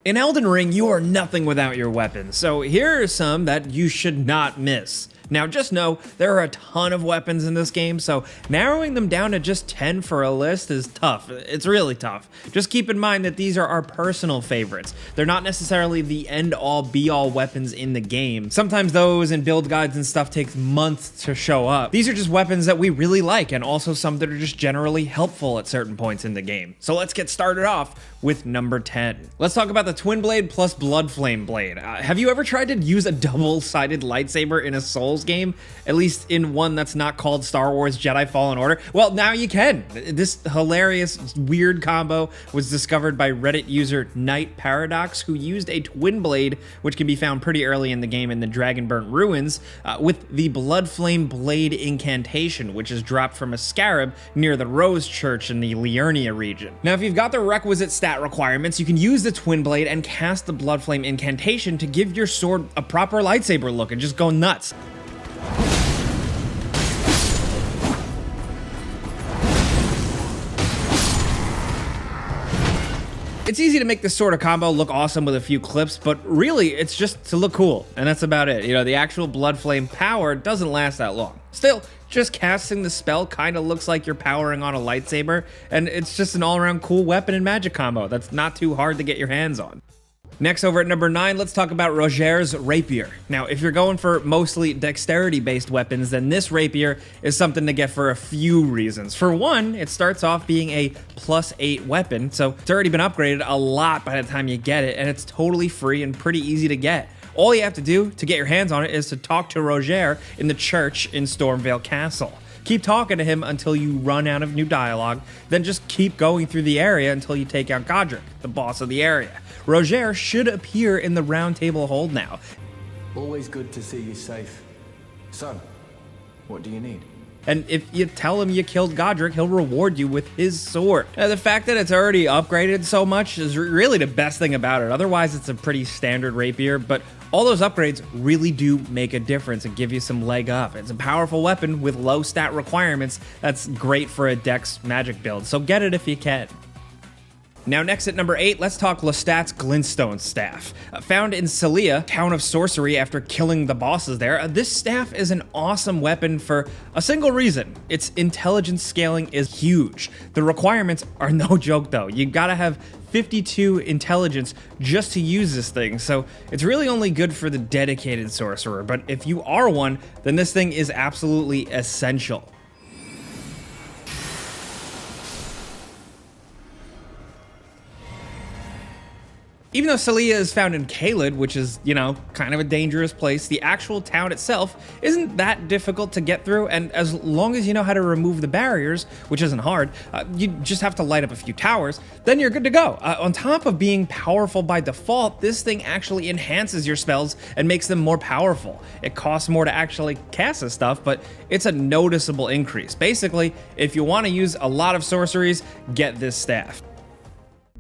In Elden Ring, you are nothing without your weapons, so here are some that you should not miss. Now just know, there are a ton of weapons in this game, so narrowing them down to just 10 for a list is tough. It's really tough. Just keep in mind that these are our personal favorites. They're not necessarily the end-all be-all weapons in the game. Sometimes those and build guides and stuff takes months to show up. These are just weapons that we really like, and also some that are just generally helpful at certain points in the game. So let's get started off with number 10. Let's talk about the Twin Blade plus Blood Flame Blade. Have you ever tried to use a double-sided lightsaber in a Souls game? At least in one that's not called Star Wars Jedi Fallen Order? Well, now you can. This hilarious, weird combo was discovered by Reddit user Night Paradox, who used a Twin Blade, which can be found pretty early in the game in the Dragonburnt Ruins, with the Blood Flame Blade incantation, which is dropped from a scarab near the Rose Church in the Liurnia region. Now, if you've got the requisite stat requirements, you can use the Twin Blade and cast the Blood Flame incantation to give your sword a proper lightsaber look and just go nuts. It's easy to make this sort of combo look awesome with a few clips, but really it's just to look cool, and that's about it. You know, the actual Blood Flame power doesn't last that long. Still, just casting the spell kind of looks like you're powering on a lightsaber, and it's just an all-around cool weapon and magic combo that's not too hard to get your hands on. Next, over at number 9, let's talk about Roger's Rapier. Now, if you're going for mostly dexterity-based weapons, then this rapier is something to get for a few reasons. For one, it starts off being a +8 weapon, so it's already been upgraded a lot by the time you get it, and it's totally free and pretty easy to get. All you have to do to get your hands on it is to talk to Roger in the church in Stormvale Castle. Keep talking to him until you run out of new dialogue, then just keep going through the area until you take out Godric, the boss of the area. Roger should appear in the Round Table Hold now. Always good to see you safe. So, what do you need? And if you tell him you killed Godric, he'll reward you with his sword. Now, the fact that it's already upgraded so much is really the best thing about it. Otherwise, it's a pretty standard rapier, but all those upgrades really do make a difference and give you some leg up. It's a powerful weapon with low stat requirements that's great for a dex magic build, so get it if you can. Now next at number 8, let's talk Lestat's Glintstone Staff. Found in Celia, town of sorcery after killing the bosses there, this staff is an awesome weapon for a single reason. Its intelligence scaling is huge. The requirements are no joke though. You gotta have 52 intelligence just to use this thing, so it's really only good for the dedicated sorcerer, but if you are one, then this thing is absolutely essential. Even though Celia is found in Caelid, which is, you know, kind of a dangerous place, the actual town itself isn't that difficult to get through, and as long as you know how to remove the barriers, which isn't hard, you just have to light up a few towers, then you're good to go. On top of being powerful by default, this thing actually enhances your spells and makes them more powerful. It costs more to actually cast this stuff, but it's a noticeable increase. Basically, if you want to use a lot of sorceries, get this staff.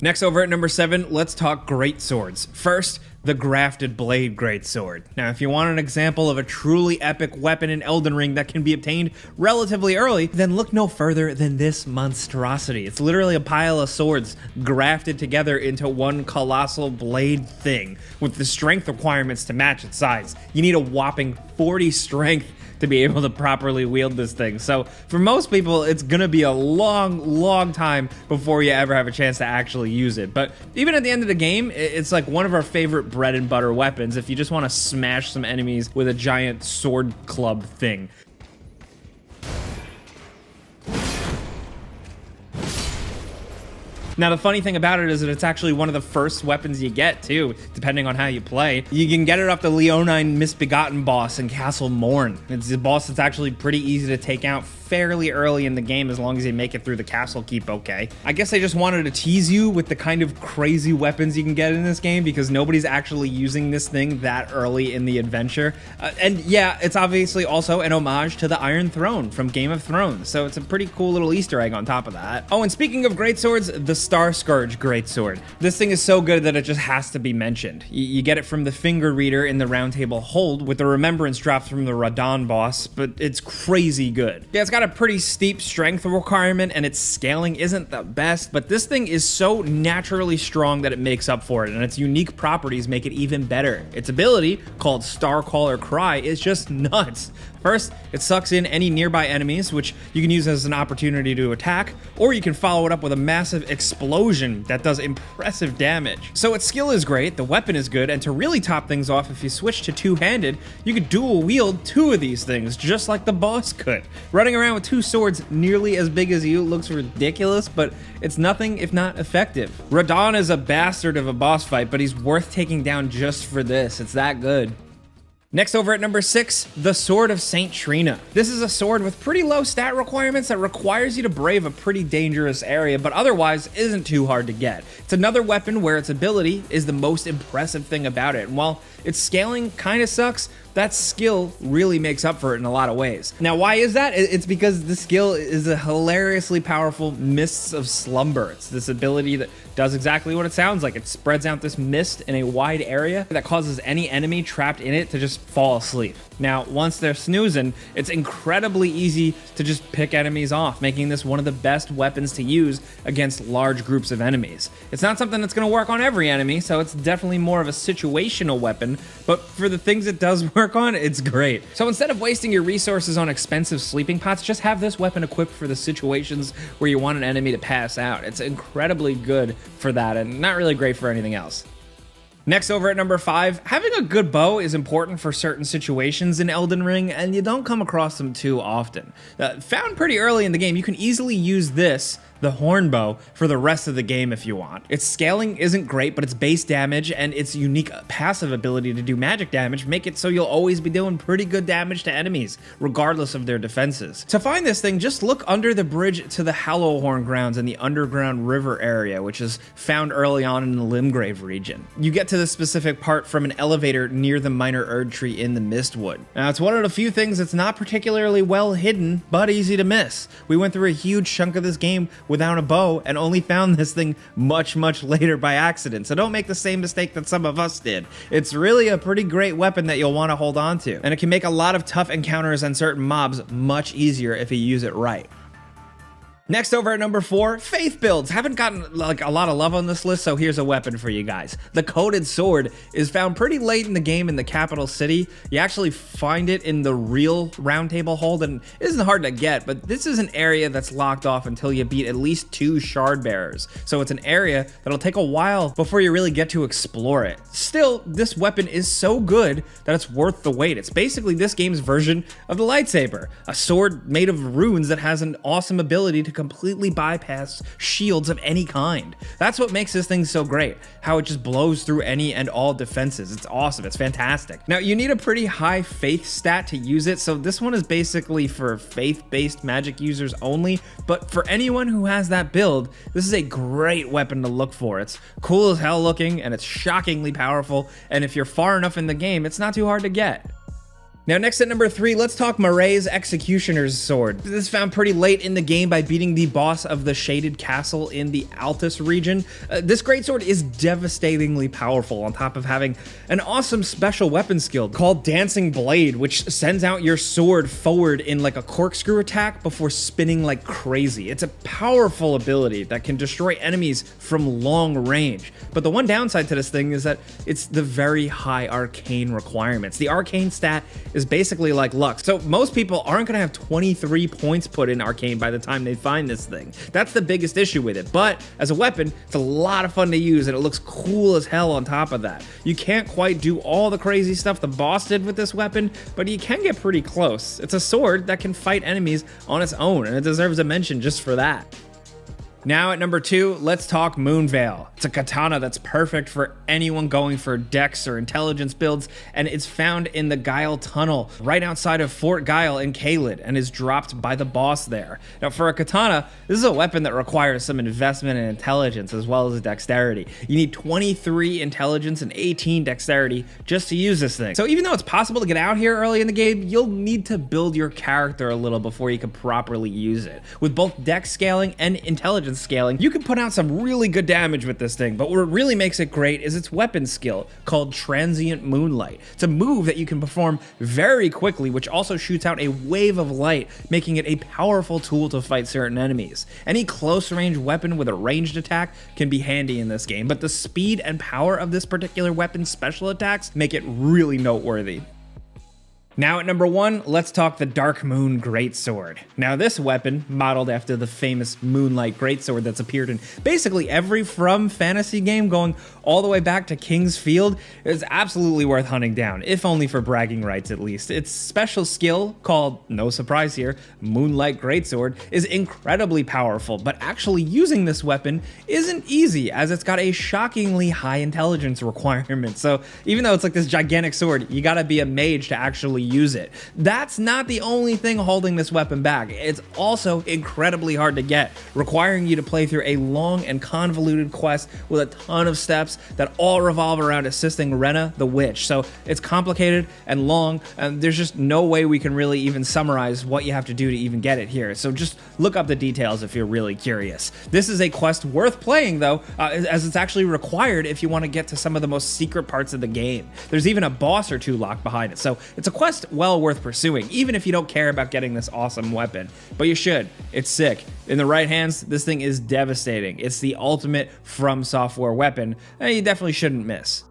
Next, over at number 7, let's talk greatswords. First, the Grafted Blade Greatsword. Now, if you want an example of a truly epic weapon in Elden Ring that can be obtained relatively early, then look no further than this monstrosity. It's literally a pile of swords grafted together into one colossal blade thing, with the strength requirements to match its size. You need a whopping 40 strength to be able to properly wield this thing. So for most people, it's gonna be a long time before you ever have a chance to actually use it. But even at the end of the game, it's like one of our favorite bread and butter weapons if you just want to smash some enemies with a giant sword club thing. Now, the funny thing about it is that it's actually one of the first weapons you get, too, depending on how you play. You can get it off the Leonine Misbegotten boss in Castle Morn. It's a boss that's actually pretty easy to take out fairly early in the game as long as you make it through the castle keep okay. I guess I just wanted to tease you with the kind of crazy weapons you can get in this game because nobody's actually using this thing that early in the adventure. And yeah, it's obviously also an homage to the Iron Throne from Game of Thrones, so it's a pretty cool little Easter egg on top of that. Oh, and speaking of greatswords, the Star Scourge Greatsword. This thing is so good that it just has to be mentioned. You get it from the finger reader in the Round Table Hold with the remembrance drops from the Radon boss, but it's crazy good. Yeah, it's got a pretty steep strength requirement and its scaling isn't the best, but this thing is so naturally strong that it makes up for it, and its unique properties make it even better. Its ability, called Starcaller Cry, is just nuts. First, it sucks in any nearby enemies, which you can use as an opportunity to attack, or you can follow it up with a massive explosion that does impressive damage. So its skill is great, the weapon is good, and to really top things off, if you switch to two-handed, you could dual wield two of these things, just like the boss could. Running around with two swords nearly as big as you looks ridiculous, but it's nothing if not effective. Radon is a bastard of a boss fight, but he's worth taking down just for this. It's that good. Next, over at number 6, the Sword of Saint Trina. This is a sword with pretty low stat requirements that requires you to brave a pretty dangerous area, but otherwise isn't too hard to get. It's another weapon where its ability is the most impressive thing about it, and while its scaling kinda sucks, that skill really makes up for it in a lot of ways. Now, why is that? It's because the skill is a hilariously powerful Mists of Slumber. It's this ability that does exactly what it sounds like. It spreads out this mist in a wide area that causes any enemy trapped in it to just fall asleep. Now, once they're snoozing, it's incredibly easy to just pick enemies off, making this one of the best weapons to use against large groups of enemies. It's not something that's going to work on every enemy, so it's definitely more of a situational weapon, but for the things it does work on, it's great. So instead of wasting your resources on expensive sleeping pots, just have this weapon equipped for the situations where you want an enemy to pass out. It's incredibly good for that and not really great for anything else. Next, over at number 5, having a good bow is important for certain situations in Elden Ring, and you don't come across them too often. Found pretty early in the game, you can easily use this, the horn bow, for the rest of the game if you want. Its scaling isn't great, but its base damage and its unique passive ability to do magic damage make it so you'll always be doing pretty good damage to enemies, regardless of their defenses. To find this thing, just look under the bridge to the Hallowhorn grounds in the underground river area, which is found early on in the Limgrave region. You get to this specific part from an elevator near the minor Erd tree in the Mistwood. Now, it's one of the few things that's not particularly well hidden, but easy to miss. We went through a huge chunk of this game without a bow and only found this thing much later by accident, so don't make the same mistake that some of us did. It's really a pretty great weapon that you'll want to hold on to, and it can make a lot of tough encounters and certain mobs much easier if you use it right. Next, over at number 4, faith builds. Haven't gotten like a lot of love on this list, so here's a weapon for you guys. The Coated Sword is found pretty late in the game in the capital city. You actually find it in the real Round Table Hold, and it isn't hard to get, but this is an area that's locked off until you beat at least 2 shard bearers. So it's an area that'll take a while before you really get to explore it. Still, this weapon is so good that it's worth the wait. It's basically this game's version of the lightsaber, a sword made of runes that has an awesome ability to completely bypass shields of any kind. That's what makes this thing so great, how it just blows through any and all defenses. It's awesome, it's fantastic. Now, you need a pretty high faith stat to use it, so this one is basically for faith-based magic users only, but for anyone who has that build, this is a great weapon to look for. It's cool as hell looking, and it's shockingly powerful, and if you're far enough in the game, it's not too hard to get. Now, next at number 3, let's talk Marae's Executioner's Sword. This is found pretty late in the game by beating the boss of the Shaded Castle in the Altus region. This greatsword is devastatingly powerful, on top of having an awesome special weapon skill called Dancing Blade, which sends out your sword forward in like a corkscrew attack before spinning like crazy. It's a powerful ability that can destroy enemies from long range. But the one downside to this thing is that it's the very high arcane requirements. The arcane stat is basically like luck. So most people aren't going to have 23 points put in arcane by the time they find this thing. That's the biggest issue with it. But as a weapon, it's a lot of fun to use, and it looks cool as hell on top of that. You can't quite do all the crazy stuff the boss did with this weapon, but you can get pretty close. It's a sword that can fight enemies on its own, and it deserves a mention just for that. Now at number 2, let's talk Moonveil. It's a katana that's perfect for anyone going for dex or intelligence builds, and it's found in the Guile Tunnel right outside of Fort Guile in Caelid and is dropped by the boss there. Now for a katana, this is a weapon that requires some investment in intelligence as well as dexterity. You need 23 intelligence and 18 dexterity just to use this thing. So even though it's possible to get out here early in the game, you'll need to build your character a little before you can properly use it. With both dex scaling and intelligence and scaling, you can put out some really good damage with this thing, but what really makes it great is its weapon skill, called Transient Moonlight. It's a move that you can perform very quickly, which also shoots out a wave of light, making it a powerful tool to fight certain enemies. Any close-range weapon with a ranged attack can be handy in this game, but the speed and power of this particular weapon's special attacks make it really noteworthy. Now at number 1, let's talk the Dark Moon Greatsword. Now this weapon, modeled after the famous Moonlight Greatsword that's appeared in basically every From fantasy game going all the way back to King's Field, is absolutely worth hunting down, if only for bragging rights at least. Its special skill, called, no surprise here, Moonlight Greatsword, is incredibly powerful, but actually using this weapon isn't easy, as it's got a shockingly high intelligence requirement. So even though it's like this gigantic sword, you gotta be a mage to actually use it. That's not the only thing holding this weapon back. It's also incredibly hard to get, requiring you to play through a long and convoluted quest with a ton of steps that all revolve around assisting Rena the Witch. So it's complicated and long, and there's just no way we can really even summarize what you have to do to even get it here. So just look up the details if you're really curious. This is a quest worth playing though, as it's actually required if you want to get to some of the most secret parts of the game. There's even a boss or two locked behind it, so it's a quest well worth pursuing, even if you don't care about getting this awesome weapon. But you should. It's sick. In the right hands, this thing is devastating. It's the ultimate From Software weapon, and you definitely shouldn't miss.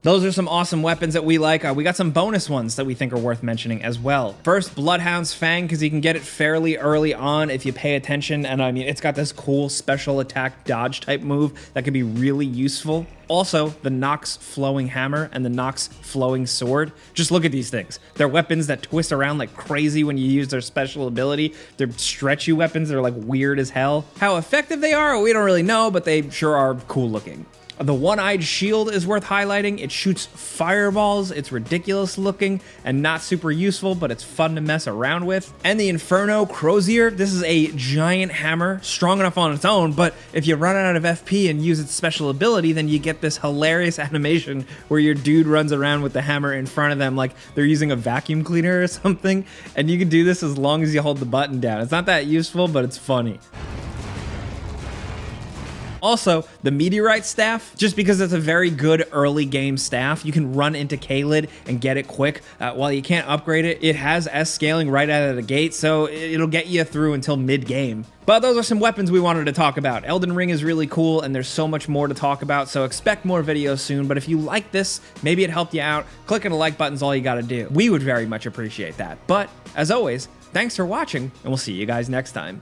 Those are some awesome weapons that we like. We got some bonus ones that we think are worth mentioning as well. First, Bloodhound's Fang, because you can get it fairly early on if you pay attention, and I mean, it's got this cool special attack dodge type move that can be really useful. Also, the Nox Flowing Hammer and the Nox Flowing Sword. Just look at these things. They're weapons that twist around like crazy when you use their special ability. They're stretchy weapons that are like weird as hell. How effective they are, we don't really know, but they sure are cool looking. The One-Eyed Shield is worth highlighting. It shoots fireballs, it's ridiculous looking and not super useful, but it's fun to mess around with. And the Inferno Crozier, this is a giant hammer, strong enough on its own, but if you run out of FP and use its special ability, then you get this hilarious animation where your dude runs around with the hammer in front of them like they're using a vacuum cleaner or something, and you can do this as long as you hold the button down. It's not that useful, but it's funny. Also, the Meteorite Staff, just because it's a very good early game staff, you can run into Caelid and get it quick. While you can't upgrade it, it has S scaling right out of the gate, so it'll get you through until mid-game. But those are some weapons we wanted to talk about. Elden Ring is really cool, and there's so much more to talk about, so expect more videos soon. But if you like this, maybe it helped you out, clicking the like button's all you gotta do. We would very much appreciate that. But, as always, thanks for watching, and we'll see you guys next time.